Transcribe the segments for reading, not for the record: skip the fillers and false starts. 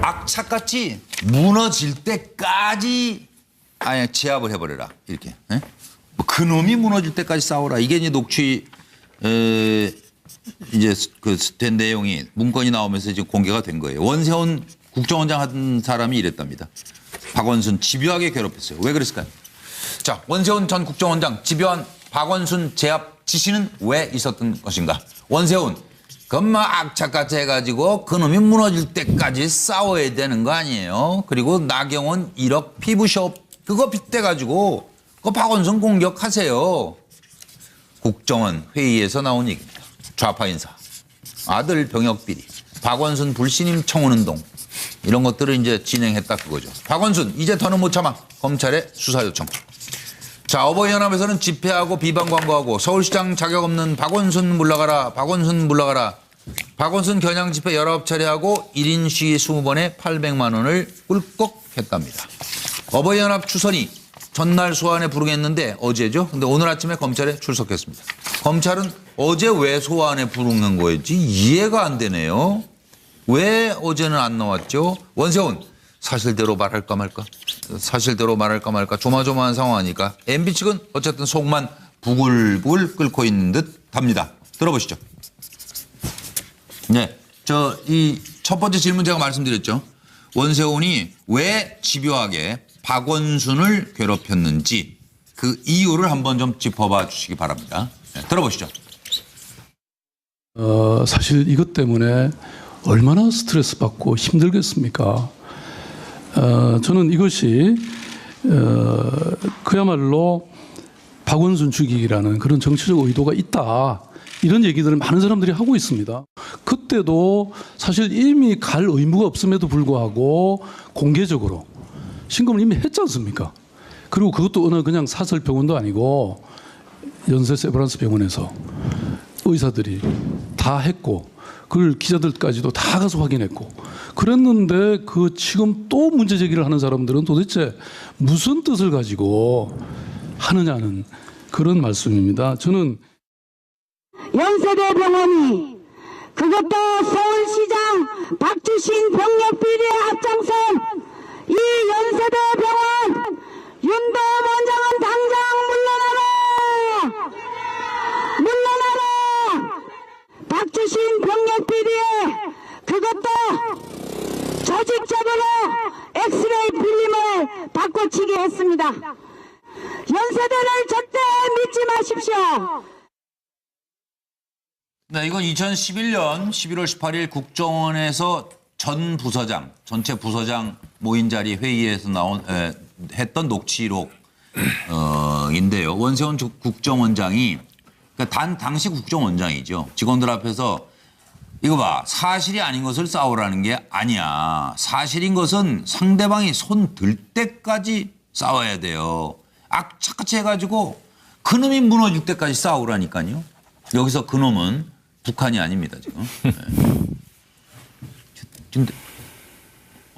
악착같이 무너질 때까지 아예 제압을 해버려라. 이렇게. 예? 뭐 그놈이 무너질 때까지 싸워라. 이게 이제 녹취 이제 그 된 내용이 문건이 나오면서 이제 공개가 된 거예요. 원세훈 국정원장 한 사람이 이랬답니다. 박원순 집요하게 괴롭혔어요. 왜 그랬을까요? 자, 원세훈 전 국정원장 집요한 박원순 제압 지시는 왜 있었던 것인가? 원세훈 그마 악착같이 해가지고 그놈이 무너질 때까지 싸워야 되는 거 아니에요? 그리고 나경원 1억 피부숍 그거 빗대가지고 그 박원순 공격하세요. 국정원 회의에서 나온 얘기입니다. 좌파 인사, 아들 병역 비리, 박원순 불신임 청원운동 이런 것들을 이제 진행했다 그거죠. 박원순 이제 더는 못 참아. 검찰에 수사 요청. 자, 어버이연합에서는 집회하고 비방 광고하고 서울시장 자격 없는 박원순 물러가라. 박원순 물러가라. 박원순 겨냥 집회 19차례 하고 1인 시위 20번에 800만 원을 꿀꺽 했답니다. 어버이연합 추선이 전날 소환에 부르겠는데 어제죠. 근데 오늘 아침에 검찰에 출석했습니다. 검찰은 어제 왜 소환에 부르는 거였지 이해가 안 되네요. 왜 어제는 안 나왔죠? 원세훈 사실대로 말할까 말까? 사실대로 말할까 말까? 조마조마한 상황이니까 MB 측은 어쨌든 속만 부글부글 끓고 있는 듯 합니다. 들어보시죠. 네, 이 첫 번째 질문 제가 말씀드렸죠. 원세훈이 왜 집요하게 박원순을 괴롭혔는지 그 이유를 한번 좀 짚어봐 주시기 바랍니다. 네, 들어보시죠. 사실 이것 때문에 얼마나 스트레스 받고 힘들겠습니까? 저는 이것이 그야말로 박원순 죽이기라는 그런 정치적 의도가 있다. 이런 얘기들을 많은 사람들이 하고 있습니다. 그때도 사실 이미 갈 의무가 없음에도 불구하고 공개적으로 신고를 이미 했지 않습니까? 그리고 그것도 어느 그냥 사설 병원도 아니고 연세 세브란스 병원에서 의사들이 다 했고 그걸 기자들까지도 다 가서 확인했고 그랬는데 그 지금 또 문제 제기를 하는 사람들은 도대체 무슨 뜻을 가지고 하느냐는 그런 말씀입니다. 저는 연세대 병원이 그것도 서울시장 박주신 병력 비리에 앞장선 이 연세대 병원 윤도 원장은 당장 물러나라! 물러나라! 박주신 병력 비리에 그것도 조직적으로 엑스레이 필름을 바꿔치기 했습니다. 연세대를 절대 믿지 마십시오. 네, 이건 2011년 11월 18일 국정원에서 전 부서장, 전체 부서장 모인 자리 회의에서 했던 녹취록인데요. 원세훈 국정원장이 그러니까 당시 국정원장이죠. 직원들 앞에서 이거 봐, 사실이 아닌 것을 싸우라는 게 아니야. 사실인 것은 상대방이 손 들 때까지 싸워야 돼요. 악착같이 해가지고 그놈이 무너질 때까지 싸우라니까요. 여기서 그놈은 북한이 아닙니다, 지금. 네.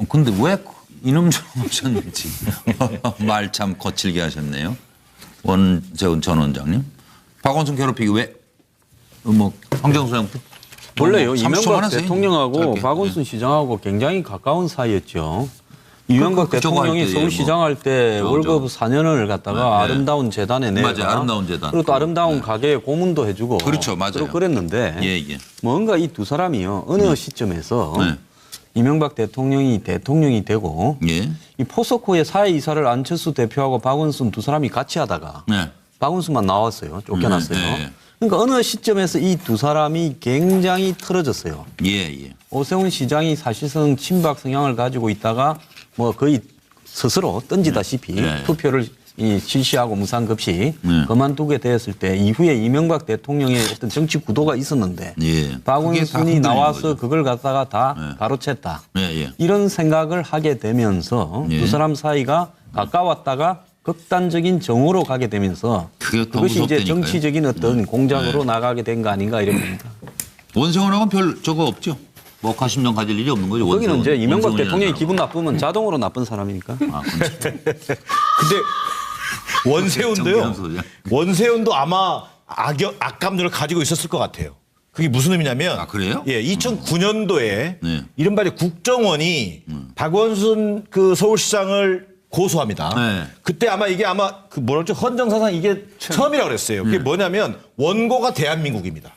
근데 왜 이놈처럼 하셨는지. 말 참 거칠게 하셨네요. 원세훈 전 원장님. 박원순 괴롭히기 왜? 황정수 형. 원래요. 30초만 이명박 하세요. 대통령하고 짧게. 박원순 시장하고 굉장히 가까운 사이였죠. 이명박 그쪽으로 할 대통령이 때 서울시장 할 때 월급 4년을 갖다가 네. 아름다운 재단에 내가 맞아요. 아름다운 재단. 그리고 또 아름다운 가게에 고문도 해주고 그렇죠. 맞아요. 그리고 그랬는데 예. 뭔가 이 두 사람이요. 어느 시점에서 이명박 대통령이 되고 예. 이 포스코의 사회 이사를 안철수 대표하고 박원순 두 사람이 같이 하다가 네. 박원순만 나왔어요. 쫓겨났어요. 네. 그러니까 어느 시점에서 이 두 사람이 굉장히 틀어졌어요. 예. 오세훈 시장이 사실상 친박 성향을 가지고 있다가 뭐 거의 스스로 던지다시피 네. 투표를 실시하고 무상급식 그만두게 되었을 때 이후에 이명박 대통령의 어떤 정치 구도가 있었는데 예. 박원순이 나와서 거죠. 그걸 갖다가 다 가로챘다. 예. 이런 생각을 하게 되면서 예. 두 사람 사이가 가까웠다가 극단적인 정으로 가게 되면서 그게 더 그것이 이제 무섭다니까요. 정치적인 어떤 공작으로 나가게 된 거 아닌가 이런 겁니다. 원세훈하고는 별 저거 없죠. 뭐 가심정 가질 일이 없는 거죠. 거기는 원세훈. 이제 이명박 원세훈이라는 대통령이 사람은. 기분 나쁘면 자동으로 나쁜 사람이니까. 아, 그렇죠. 근데 원세훈도요. 정기현 소장. 원세훈도 아마 악감정을 가지고 있었을 것 같아요. 그게 무슨 의미냐면 아, 그래요? 예, 2009년도에 네. 이른바 국정원이 박원순 그 서울시장을 고소합니다. 네. 그때 아마 이게 그 뭐라 그러죠? 헌정사상 이게 처음이라고 그랬어요. 그게 뭐냐면 원고가 대한민국입니다.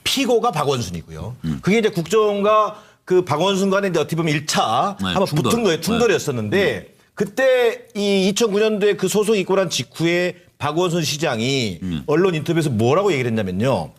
피고가 박원순이고요. 그게 이제 국정원과 그 박원순 간에 이제 어떻게 보면 1차 네, 한번 충돌. 붙은 거예요. 충돌이었었는데 그때 이 2009년도에 그 소송이 있고 난 직후에 박원순 시장이 언론 인터뷰에서 뭐라고 얘기를 했냐면요.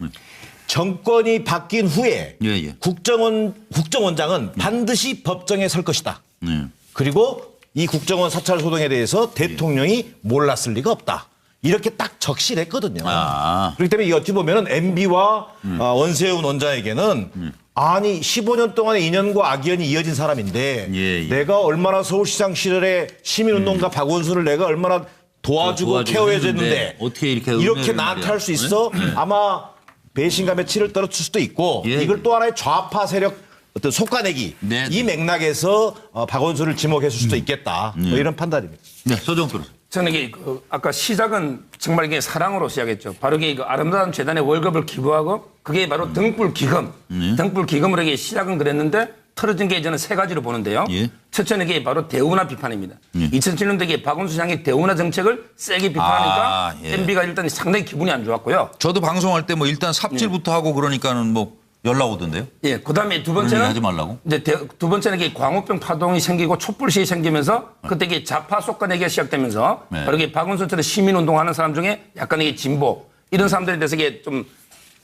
정권이 바뀐 후에 예, 예. 국정원장은 반드시 법정에 설 것이다. 네. 그리고 이 국정원 사찰 소동에 대해서 대통령이 몰랐을 리가 없다. 이렇게 딱 적시했거든요. 아. 그렇기 때문에 이 어찌 보면은 MB와 원세훈 원장에게는 아니 15년 동안의 인연과 악연이 이어진 사람인데 예, 예. 내가 얼마나 서울시장 시절에 시민운동가 박원순을 내가 얼마나 도와주고 케어해줬는데 했는데 어떻게 이렇게 나한테 은혜를 할 수 있어? 아마 배신감에 치를 떨어칠 수도 있고 예, 이걸 예. 또 하나의 좌파 세력 어떤 속가내기 네, 이 맥락에서 박원순을 지목했을 수도 있겠다. 뭐 이런 판단입니다. 네, 서정 변호사. 저는 이게 아까 시작은 정말 이게 사랑으로 시작했죠. 바로 이게 그 아름다운 재단에 월급을 기부하고 그게 바로 등불 기금. 등불 기금으로 이게 시작은 그랬는데 틀어진 게 저는 세 가지로 보는데요. 예. 첫째는 이게 바로 대우나 비판입니다. 2007년도에 이게 박원순 시장이 대우나 정책을 세게 비판하니까 아, 예. MB가 일단 상당히 기분이 안 좋았고요. 저도 방송할 때 뭐 일단 삽질부터 하고 그러니까는 뭐 연락 오던데요. 예, 그다음에 두 그런 얘기 번째는 하지 말라고? 이제 두 번째는 이게 광우병 파동이 생기고 촛불시위 생기면서 그때 이게 좌파 속가내기가 시작되면서 네. 바로 이게 박원순처럼 시민운동하는 사람 중에 약간 이게 진보 이런 사람들에 대해서 이게 좀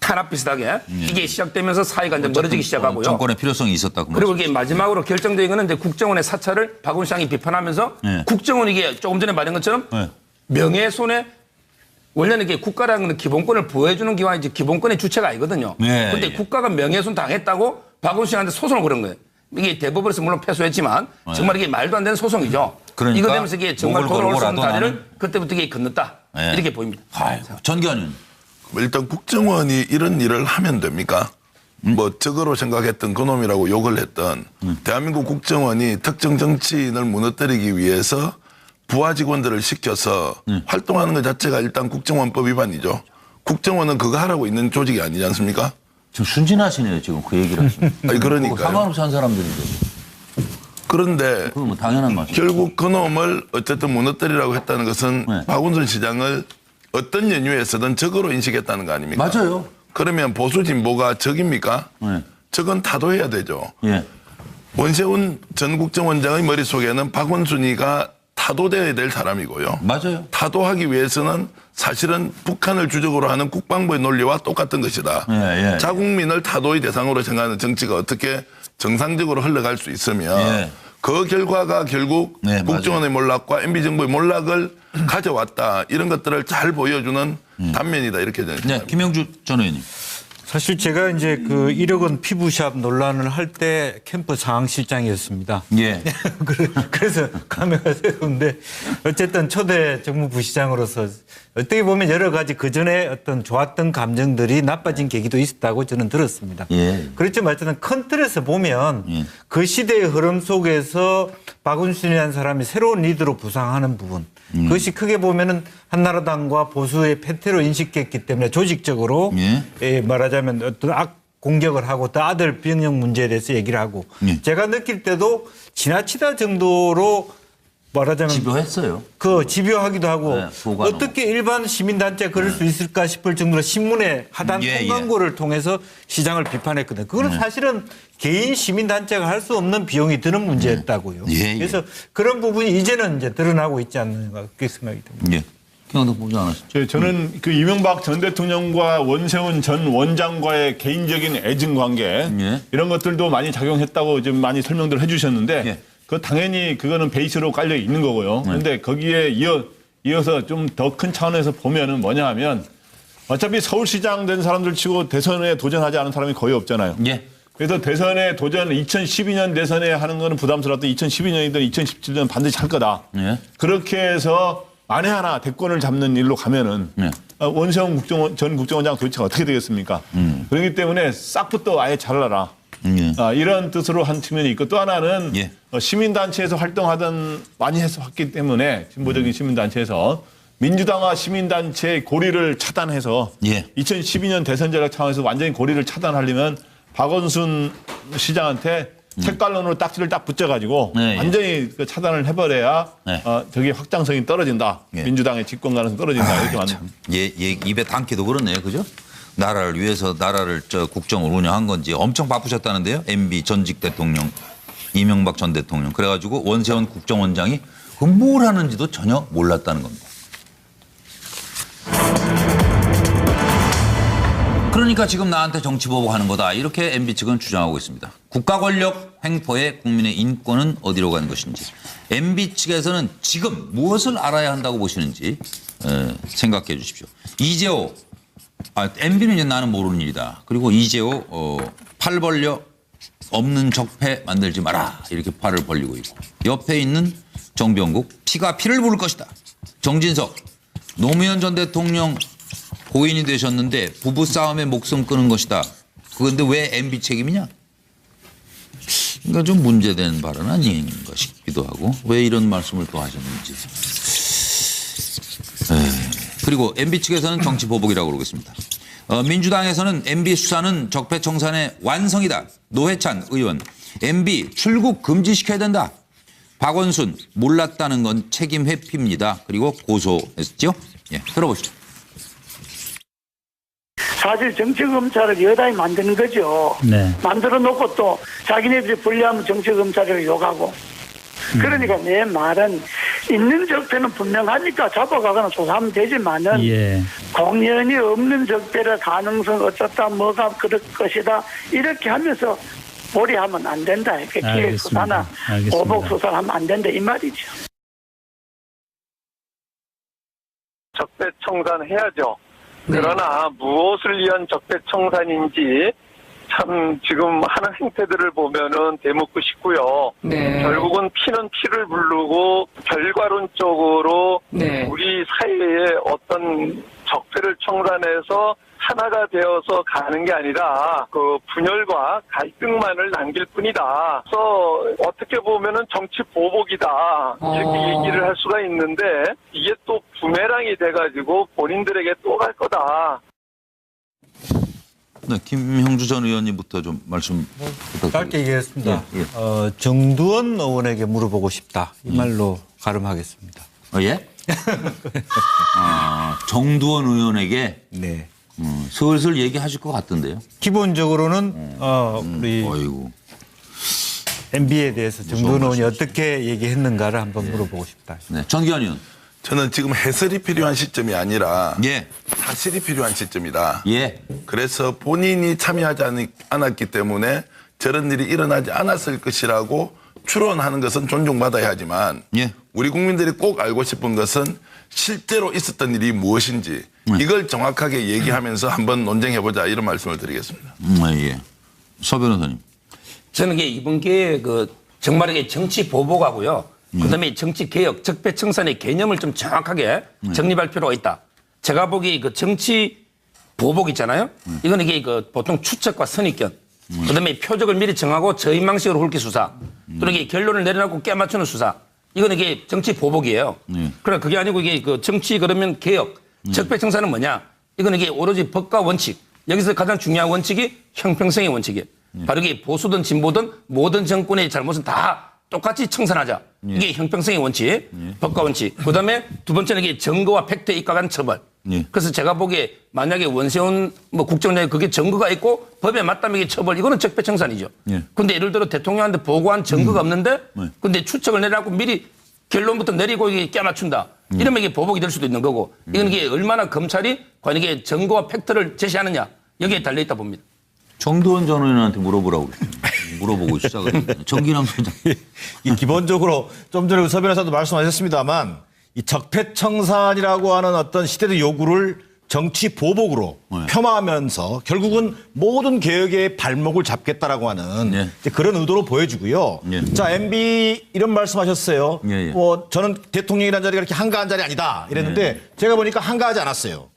탄압 비슷하게 이게 시작되면서 사이가 이제 멀어지기 시작하고요. 정권의 필요성이 있었다. 그리고 이게 마지막으로 결정적인 거는 이제 국정원의 사찰을 박원순 시장이 비판하면서 네. 국정원이 이게 조금 전에 말한 것처럼 네. 명예훼손에 원래는 이게 국가라는 건 기본권을 보호해주는 기관이지 기본권의 주체가 아니거든요. 네, 근데 예. 국가가 명예훼손 당했다고 박원순 씨한테 소송을 걸은 거예요. 이게 대법원에서 물론 패소했지만 정말 이게 말도 안 되는 소송이죠. 그러니까 이거 되면서 이게 정말 목을 돌아올 수 없는 걸고라도 다리를 나는- 그때부터 이게 건넜다. 네. 이렇게 보입니다. 아이고, 전기현은 일단 국정원이 이런 일을 하면 됩니까? 뭐 적으로 생각했던 그놈이라고 욕을 했던 대한민국 국정원이 특정 정치인을 무너뜨리기 위해서 부하 직원들을 시켜서 활동하는 것 자체가 일단 국정원법 위반이죠. 국정원은 그거 하라고 있는 조직이 아니지 않습니까? 지금 순진하시네요. 지금 그 얘기를 하시면. 아니 그러니까요. 상관없이 한 사람들인데. 그런데 그건 뭐 당연한 말이죠. 결국 그놈을 어쨌든 무너뜨리라고 했다는 것은 네. 박원순 시장을 어떤 연유에서든 적으로 인식했다는 거 아닙니까? 맞아요. 그러면 보수 진보가 적입니까? 네. 적은 타도해야 되죠. 예. 원세훈 전 국정원장의 머릿속에는 박원순이가 타도되어야 될 사람이고요. 맞아요. 타도하기 위해서는 사실은 북한을 주적으로 하는 국방부의 논리와 똑같은 것이다. 예, 예. 자국민을 타도의 대상으로 생각하는 정치가 어떻게 정상적으로 흘러갈 수 있으면 예. 그 결과가 결국 네, 국정원의 몰락과 MB정부의 몰락을 가져왔다. 이런 것들을 잘 보여주는 단면이다. 이렇게 저는 네, 생각합니다. 김영주 전 의원님. 사실 제가 이제 그 1억 원 피부샵 논란을 할 때 캠프 상황실장이었습니다. 예. 그래서 감회가 새로운데 어쨌든 초대 정무부시장으로서 어떻게 보면 여러 가지 그전에 어떤 좋았던 감정들이 나빠진 계기도 있었다고 저는 들었습니다. 예. 그렇지만 어쨌든 큰 틀에서 보면 예. 그 시대의 흐름 속에서 박원순이라는 사람이 새로운 리더로 부상하는 부분 그것이 크게 보면은 한나라당과 보수의 패퇴로 인식했기 때문에 조직적으로 예. 말하자면 어떤 악 공격을 하고 또 아들 병역 문제에 대해서 얘기를 하고 예. 제가 느낄 때도 지나치다 정도로 말하자면 집요했어요. 그 집요하기도 하고 네, 보관하고. 어떻게 일반 시민단체 그럴 수 있을까 싶을 정도로 신문에 하단 예, 통광고를 통해서 시장을 비판했거든요. 그건 사실은 개인 시민단체가 할 수 없는 비용이 드는 문제였다고요. 예, 예. 그래서 그런 부분이 이제는 이제 드러나고 있지 않는가 그렇게 생각이 듭니다. 예. 김영도 보지 않았죠? 저는 그 이명박 전 대통령과 원세훈 전 원장과의 개인적인 애증 관계 예. 이런 것들도 많이 작용했다고 좀 많이 설명들 해주셨는데 예. 그 당연히 그거는 베이스로 깔려 있는 거고요. 그런데 거기에 이어서 좀 더 큰 차원에서 보면은 뭐냐 하면 어차피 서울시장 된 사람들 치고 대선에 도전하지 않은 사람이 거의 없잖아요. 예. 그래서 대선에 도전 2012년 대선에 하는 거는 부담스러웠던 2012년이든 2017년 반드시 할 거다. 예. 그렇게 해서 만에 하나 대권을 잡는 일로 가면은 예. 원세훈 전 국정원장 도대체 어떻게 되겠습니까? 그렇기 때문에 싹부터 아예 잘라라. 예. 이런 뜻으로 한 측면이 있고 또 하나는 예. 시민단체에서 활동하던 많이 했기 때문에 진보적인 시민단체에서 민주당과 시민단체의 고리를 차단해서 예. 2012년 대선 전략 차원에서 완전히 고리를 차단하려면 박원순 시장한테 색깔론으로 딱지를 딱 붙여가지고 네, 완전히 그 차단을 해버려야 네. 저기 확장성이 떨어진다. 예. 민주당의 집권 가능성이 떨어진다. 이렇게 만 입에 담기도 그렇네요. 그죠? 나라를 위해서 나라를 국정을 운영한 건지 엄청 바쁘셨다는데요. MB 전직 대통령 이명박 전 대통령. 그래가지고 원세훈 국정원장이 뭘 하는지도 전혀 몰랐다는 겁니다. 그러니까 지금 나한테 정치 보복하는 거다. 이렇게 MB 측은 주장하고 있습니다. 국가 권력 횡포에 국민의 인권은 어디로 가는 것인지. MB 측에서는 지금 무엇을 알아야 한다고 보시는지 생각해 주십시오. 이재호. MB는 이제 나는 모르는 일이다. 그리고 이재호 팔 벌려 없는 적폐 만들지 마라. 이렇게 팔을 벌리고 있고. 옆에 있는 정병국. 피가 피를 부를 것이다. 정진석. 노무현 전 대통령 고인이 되셨는데 부부싸움에 목숨 끊은 것이다. 그런데 왜 MB 책임이냐? 그러니까 좀 문제된 발언 아닌가 싶기도 하고 왜 이런 말씀을 또 하셨는지. 그리고 MB 측에서는 정치 보복이라고 그러고 있습니다. 민주당에서는 MB 수사는 적폐청산의 완성이다. 노회찬 의원. MB 출국 금지시켜야 된다. 박원순 몰랐다는 건 책임 회피입니다. 그리고 고소했죠. 예, 들어보시죠. 사실 정치검찰을 여당이 만드는 거죠. 네. 만들어 놓고 또 자기네들이 불리하면 정치검찰을 욕하고. 그러니까 내 말은 있는 적폐는 분명하니까 잡아가거나 조사하면 되지만은 예. 공연이 없는 적폐의 가능성 어쩌다 뭐가 그럴 것이다 이렇게 하면서 몰이하면 안 된다. 이렇게 기획 수사나 보복 수사를 하면 안 된다 이 말이죠. 적폐 청산해야죠. 그러나 무엇을 위한 적폐 청산인지 참 지금 하는 행태들을 보면은 되묻고 싶고요. 결국은 피는 피를 부르고 결과론적으로 우리 사회의 어떤 적폐를 청산해서 하나가 되어서 가는 게 아니라 그 분열과 갈등만을 남길 뿐이다. 그래서 어떻게 보면은 정치 보복이다 이렇게 얘기를 할 수가 있는데 이게 또 부메랑이 돼가지고 본인들에게 또 갈 거다. 네, 김형주 전 의원님부터 좀 말씀 부탁드립니다. 짧게 얘기했습니다. 예. 정두원 의원에게 물어보고 싶다. 이 말로 가름하겠습니다. 예? 정두원 의원에게 네. 슬슬 얘기하실 것 같던데요. 기본적으로는 우리 아이고. MB에 대해서 정두원 의원이 어떻게 얘기했는가를 한번 물어보고 싶다. 네, 전기현 의원. 저는 지금 해설이 필요한 시점이 아니라 예. 사실이 필요한 시점이다. 예. 그래서 본인이 참여하지 않았기 때문에 저런 일이 일어나지 않았을 것이라고 추론하는 것은 존중받아야 하지만 예. 우리 국민들이 꼭 알고 싶은 것은 실제로 있었던 일이 무엇인지 이걸 정확하게 얘기하면서 한번 논쟁해보자 이런 말씀을 드리겠습니다. 예. 서 변호사님. 저는 이게 이번 기회에 정말 이게 정치 보복하고요. 그다음에 정치 개혁, 적폐 청산의 개념을 좀 정확하게 정립할 필요가 있다. 제가 보기에 정치 보복 있잖아요. 이건 이게 보통 추측과 선입견. 그다음에 표적을 미리 정하고 저인망식으로 훑기 수사. 또는 이게 결론을 내려놓고 깨맞추는 수사. 이건 이게 정치 보복이에요. 그러나 그게 아니고 이게 정치 그러면 개혁, 적폐 청산은 뭐냐? 이건 이게 오로지 법과 원칙. 여기서 가장 중요한 원칙이 형평성의 원칙이에요. 바로 이게 보수든 진보든 모든 정권의 잘못은 다 똑같이 청산하자. 이게 형평성의 원칙, 법과 원칙. 그다음에 두 번째는 이게 증거와 팩트에 입각한 처벌. 그래서 제가 보기에 만약에 원세훈 국정원장이 그게 증거가 있고 법에 맞다면 이게 처벌, 이거는 적폐 청산이죠. 근데 예를 들어 대통령한테 보고한 증거가 없는데 근데 추측을 내려고 미리 결론부터 내리고 이게 깨맞춘다. 이러면 이게 보복이 될 수도 있는 거고 이건 이게 얼마나 검찰이 과연 이게 증거와 팩트를 제시하느냐 여기에 달려있다 봅니다. 정두원 전 의원한테 물어보라고 물어보고 시작을 했는데 정기남 소장. 기본적으로 좀 전에 서 변호사도 말씀하셨습니다만 이 적폐청산이라고 하는 어떤 시대의 요구를 정치 보복으로 폄하하면서 결국은 모든 개혁의 발목을 잡겠다라고 하는 이제 그런 의도로 보여지고요. 자, MB 이런 말씀하셨어요. 저는 대통령이라는 자리가 이렇게 한가한 자리 아니다 이랬는데 제가 보니까 한가하지 않았어요.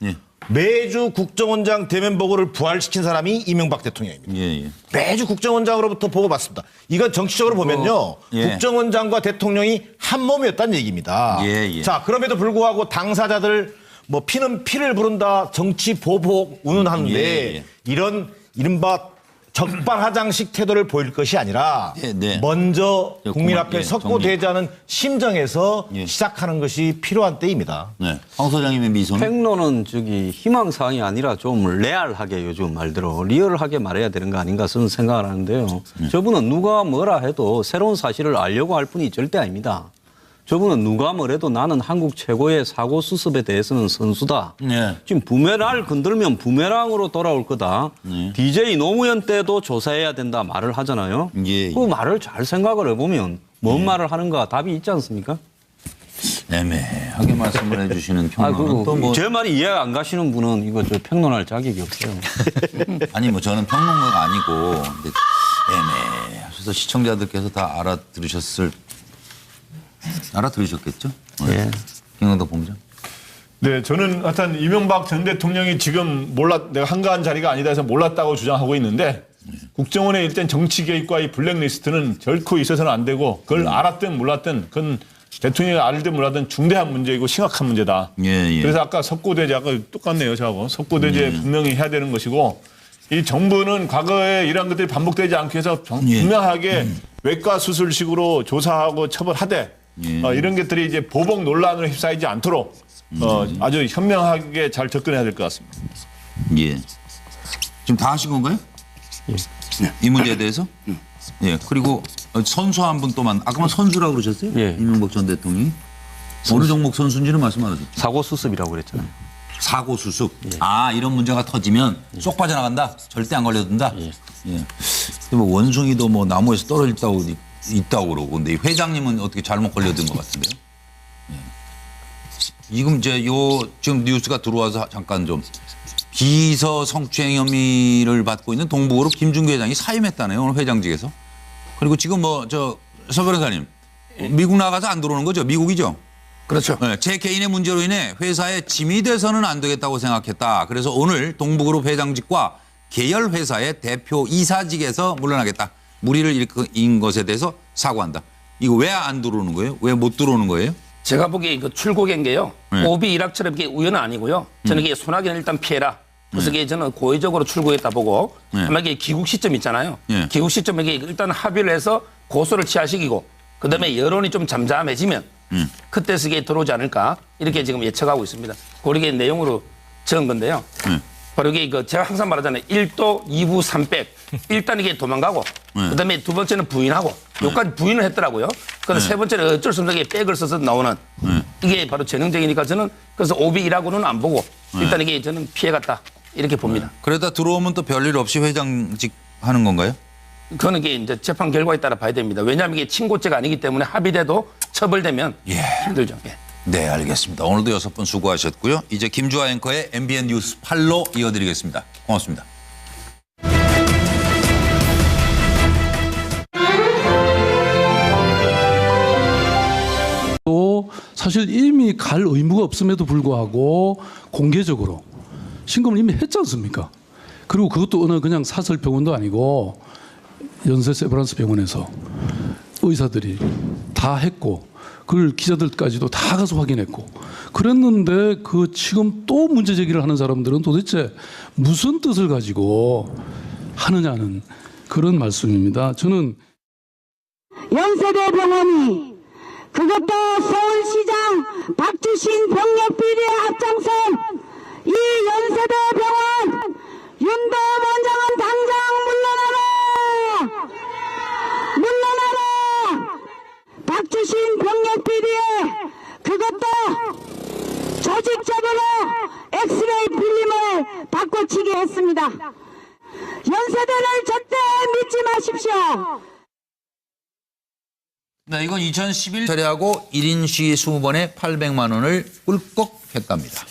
매주 국정원장 대면 보고를 부활시킨 사람이 이명박 대통령입니다. 매주 국정원장으로부터 보고받습니다. 이건 정치적으로 보면요. 국정원장과 대통령이 한 몸이었다는 얘기입니다. 자, 그럼에도 불구하고 당사자들 피는 피를 부른다 정치 보복 운운하는데 이런 이른바 적반하장식 태도를 보일 것이 아니라 네. 먼저 국민 앞에 예, 석고되자는 심정에서 예. 시작하는 것이 필요한 때입니다. 네. 황 소장님의 미소는 평론은 희망사항이 아니라 좀 레알하게 요즘 말대로 리얼하게 말해야 되는 거 아닌가 저는 생각을 하는데요. 저분은 누가 뭐라 해도 새로운 사실을 알려고 할 뿐이 절대 아닙니다. 저분은 누가 뭐래도 나는 한국 최고의 사고 수습에 대해서는 선수다. 네. 지금 부메랑을 건들면 부메랑으로 돌아올 거다. DJ 노무현 때도 조사해야 된다 말을 하잖아요. 예. 그 말을 잘 생각을 해보면 뭔 말을 하는가 답이 있지 않습니까? 애매하게 말씀을 해주시는 평론은 또 뭐 제 말이 이해가 안 가시는 분은 이거 저 평론할 자격이 없어요. 아니 뭐 저는 평론가가 아니고 근데 애매하셔서 시청자들께서 다 알아들으셨겠죠? 예. 김광덕 본부장. 네, 저는 하여튼 이명박 전 대통령이 지금 내가 한가한 자리가 아니다 해서 몰랐다고 주장하고 있는데 국정원의 일단 정치 개입과 이 블랙리스트는 결코 있어서는 안 되고 그걸 알았든 몰랐든 그건 대통령이 알든 몰랐든 중대한 문제이고 심각한 문제다. 예. 그래서 아까 석고대제 아까 똑같네요, 저하고. 석고대제 분명히 해야 되는 것이고 이 정부는 과거에 이런 것들이 반복되지 않기 위해서 분명하게 외과 수술식으로 조사하고 처벌하되 이런 것들이 이제 보복 논란으로 휩싸이지 않도록 아주 현명하게 잘 접근해야 될 것 같습니다. 예. 지금 다 하신 건가요? 예. 이 문제에 대해서? 예. 그리고 선수 한 분 또만 아까만 선수라고 그러셨어요? 예. 이명박 전 대통령이 어느 종목 선수인지는 말씀 안 하셨죠? 사고 수습이라고 그랬잖아요. 사고 수습. 아 이런 문제가 터지면 쏙 빠져나간다. 절대 안 걸려든다. 예. 근데 뭐 원숭이도 뭐 나무에서 떨어졌다고 있다고 그러고 근데 이 회장님은 어떻게 잘못 걸려든 것 같은데요? 예. 지금 이제 지금 뉴스가 들어와서 잠깐 좀 비서 성추행 혐의를 받고 있는 동부그룹 김준규 회장이 사임했다네요 오늘 회장직에서. 그리고 지금 서 변호사님 미국 나가서 안 들어오는 거죠? 미국이죠? 그렇죠. 네, 제 개인의 문제로 인해 회사에 짐이 돼서는 안 되겠다고 생각했다. 그래서 오늘 동부그룹 회장직과 계열 회사의 대표 이사직에서 물러나겠다. 무리를 일으킨 것에 대해서 사과한다. 이거 왜 안 들어오는 거예요? 왜 못 들어오는 거예요? 제가 보기에 이거 출국인 게요. 오비 일학처럼 이게 우연은 아니고요. 저는 이게 소나기는 일단 피해라. 그래서 이게 저는 고의적으로 출국했다 보고 아마 이게 귀국 시점 있잖아요. 귀국 시점에 이게 일단 합의를 해서 고소를 취하시키고 그다음에 여론이 좀 잠잠해지면 그때 쓰기에 들어오지 않을까 이렇게 지금 예측하고 있습니다. 그게 내용으로 적은 건데요. 바로 이게 제가 항상 말하잖아요. 1도, 2부, 3백. 일단 이게 도망가고 그다음에 두 번째는 부인하고 여기까지 부인을 했더라고요. 그런데 세 번째는 어쩔 수 없는 게 백을 써서 나오는 이게 바로 재능적이니까 저는 그래서 오비 일하고는 안 보고 일단 이게 저는 피해갔다 이렇게 봅니다. 그러다 들어오면 또 별일 없이 회장직 하는 건가요? 그거는 이게 이제 재판 결과에 따라 봐야 됩니다. 왜냐하면 이게 친고죄가 아니기 때문에 합의돼도 처벌되면 힘들죠. 예. 네, 알겠습니다. 오늘도 6분 수고하셨고요. 이제 김주아 앵커의 MBN 뉴스 8로 이어드리겠습니다. 고맙습니다. 또 사실 이미 갈 의무가 없음에도 불구하고 공개적으로 신고를 이미 했지 않습니까? 그리고 그것도 어느 그냥 사설 병원도 아니고 연세 세브란스 병원에서 의사들이 다 했고 그걸 기자들까지도 다 가서 확인했고 그랬는데 그 지금 또 문제 제기를 하는 사람들은 도대체 무슨 뜻을 가지고 하느냐는 그런 말씀입니다. 저는 연세대 병원이 그것도 서울시장 박주신 병력 비리에 앞장선 이 연세대 병원 윤도 원장은 당장 물러나라! 박주신 병력 비리에 그것도 조직적으로 엑스레이 필름을 바꿔치기 했습니다. 연세대를 절대 믿지 마십시오. 네, 이건 2011 처리하고 1인 시위 20번에 800만 원을 꿀꺽 했답니다.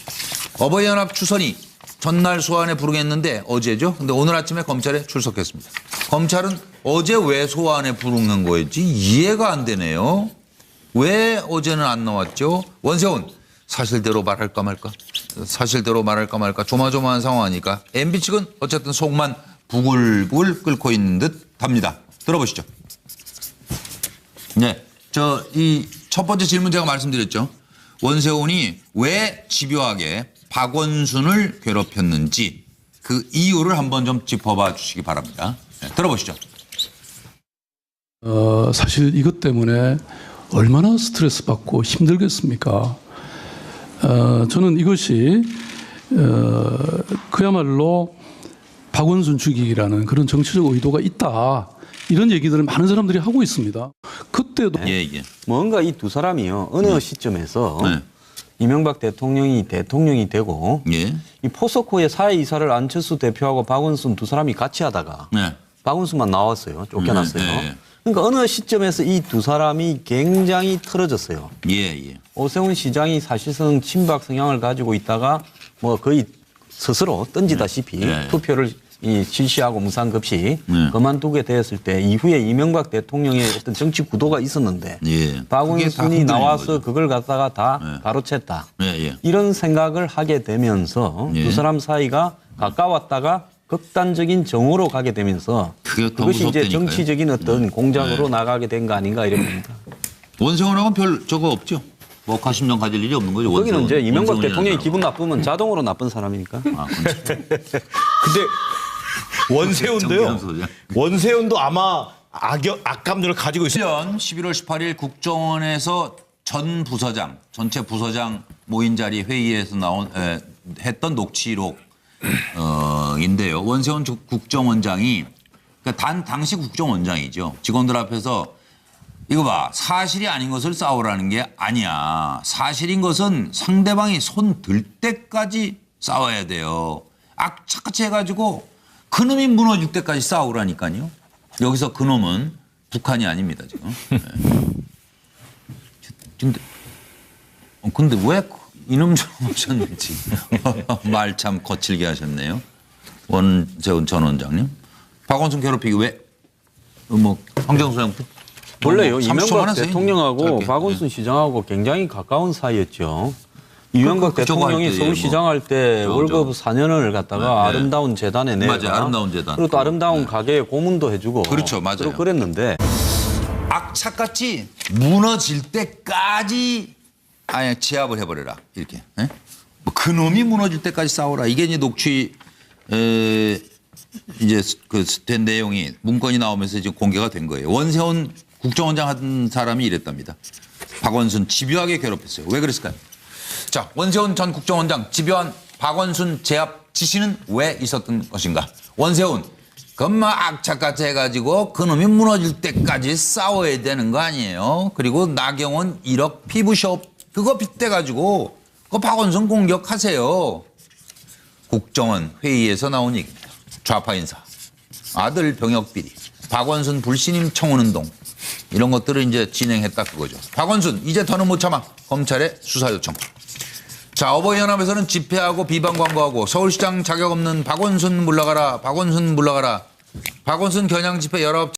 어버이연합 추선이 전날 소환에 부르겠는데 어제죠. 근데 오늘 아침에 검찰에 출석했습니다. 검찰은 어제 왜 소환에 부르는 거였지 이해가 안 되네요. 왜 어제는 안 나왔죠? 원세훈 사실대로 말할까 말까? 사실대로 말할까 말까? 조마조마한 상황이니까 MB 측은 어쨌든 속만 부글부글 끓고 있는 듯 합니다. 들어보시죠. 네, 이 첫 번째 질문 제가 말씀드렸죠. 원세훈이 왜 집요하게 박원순을 괴롭혔는지 그 이유를 한번 좀 짚어봐 주시기 바랍니다. 네, 들어보시죠. 사실 이것 때문에 얼마나 스트레스 받고 힘들겠습니까? 저는 이것이 그야말로 박원순 죽이기라는 그런 정치적 의도가 있다. 이런 얘기들을 많은 사람들이 하고 있습니다. 그때도 예. 뭔가 이 두 사람이요 어느 시점에서 이명박 대통령이 되고 예. 이 포스코의 사회 이사를 안철수 대표하고 박원순 두 사람이 같이 하다가 네. 박원순만 나왔어요. 쫓겨났어요. 네. 그러니까 어느 시점에서 이 두 사람이 굉장히 틀어졌어요. 예. 오세훈 시장이 사실상 친박 성향을 가지고 있다가 뭐 거의 스스로 던지다시피 투표를 실시하고 무상급식 그만두게 되었을 때 이후에 이명박 대통령의 어떤 정치 구도가 있었는데 박원순이 나와서 그걸 갖다가 다 가로챘다. 이런 생각을 하게 되면서 두 사람 사이가 가까웠다가 극단적인 정오로 가게 되면서 그것이 이제 정치적인 어떤 공작으로 나가게 된 거 아닌가 이런 겁니다. 원세훈하고는 별 저거 없죠? 뭐 가심정 가질 일이 없는 거죠. 거기는 이제 이명박 대통령이 기분 나쁘면 자동으로 나쁜 사람이니까. 근데 원세훈도요. 원세훈도 아마 악감정을 가지고 있어요. 11월 18일 국정원에서 전 부서장, 전체 부서장 모인 자리 회의에서 했던 녹취록인데요. 원세훈 국정원장이 그러니까 당시 국정원장이죠. 직원들 앞에서 이거 봐, 사실이 아닌 것을 싸우라는 게 아니야. 사실인 것은 상대방이 손 들 때까지 싸워야 돼요. 악착같이 해가지고 그놈이 무너질 때까지 싸우라니까요. 여기서 그놈은 북한이 아닙니다, 지금. 근데 왜 이놈처럼 하셨는지 말 참 거칠게 하셨네요. 원세훈 전 원장님. 박원순 괴롭히기 왜? 황정수장 원래요. 이명박 대통령하고 박원순 시장하고 굉장히 가까운 사이였죠. 이명박 대통령이 서울시장 할 때 월급 4년을 갖다가 아름다운 재단에 내가 맞아요. 아름다운 재단. 그리고 또 아름다운 가게에 고문도 해주고 그렇죠. 맞아요. 그랬는데 악착같이 무너질 때까지 아예 제압을 해버려라. 이렇게. 뭐 그놈이 무너질 때까지 싸워라. 이게 이제 녹취 이제 된 내용이 문건이 나오면서 지금 공개가 된 거예요. 원세훈 국정원장 한 사람이 이랬답니다. 박원순 집요하게 괴롭혔어요. 왜 그랬을까요? 자, 원세훈 전 국정원장 집요한 박원순 제압 지시는 왜 있었던 것인가? 원세훈, 그마 악착같이 해가지고 그놈이 무너질 때까지 싸워야 되는 거 아니에요? 그리고 나경원 1억 피부숍 그거 빗대가지고 그거 박원순 공격하세요. 국정원 회의에서 나온 얘기입니다. 좌파 인사, 아들 병역 비리, 박원순 불신임 청원운동 이런 것들을 이제 진행했다 그거죠. 박원순 이제 더는 못 참아. 검찰에 수사 요청. 자, 어버이연합에서는 집회하고 비방 광고하고 서울시장 자격 없는 박원순 물러가라. 박원순 물러가라. 박원순 겨냥 집회 19